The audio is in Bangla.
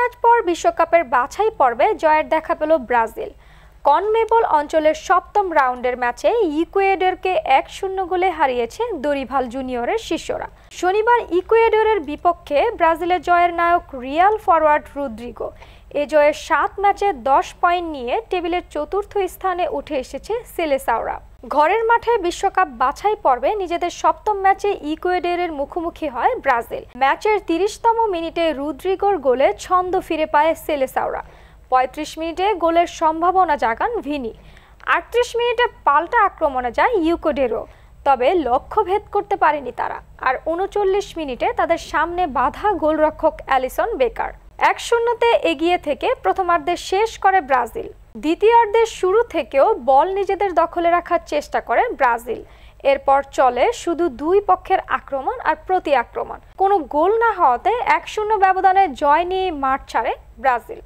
ম্যাচ পর বিশ্বকাপের বাছাই পর্বে জয়ের দেখা পেল ব্রাজিল। কনমেবল অঞ্চলের সপ্তম রাউন্ডের ম্যাচে ইকুয়েডরকে 1-0 গোলে হারিয়েছে দরিভাল জুনিয়রের শিষ্যরা। শনিবার ইকুয়েডরের বিপক্ষে ব্রাজিলের জয়ের নায়ক রিয়াল ফরওয়ার্ড রদ্রিগো। এ জয়ে 7 ম্যাচে 10 পয়েন্ট নিয়ে টেবিলের চতুর্থ স্থানে উঠে এসেছে সেলেসাওরা। ঘরের মাঠে বিশ্বকাপ বাছাই পর্বে নিজেদের সপ্তম ম্যাচে ইকুয়েডরের মুখোমুখি হয় ব্রাজিল। ম্যাচের 30তম মিনিটে রদ্রিগোর গোলে ছন্দ ফিরে পায় সেলেসাওরা। 35 মিনিটে গোলের সম্ভাবনা জাগান ভিনি। 38 মিনিটে পাল্টা আক্রমণে যায় ইকুয়েডরও, তবে লক্ষ্য ভেদ করতে পারেনি তারা। আর 39 মিনিটে তাদের সামনে বাধা গোলরক্ষক অ্যালিসন বেকার। 1-0-তে এগিয়ে থেকে প্রথমার্ধে শেষ করে ব্রাজিল। দ্বিতীয়ার্ধের শুরু থেকেও বল নিজেদের দখলে রাখার চেষ্টা করে ব্রাজিল। এরপর চলে শুধু দুই পক্ষের আক্রমণ আর প্রতি আক্রমণ। কোনো গোল না হওয়াতে 1-0 ব্যবধানে জয় নিয়ে মাঠ ছাড়ে ব্রাজিল।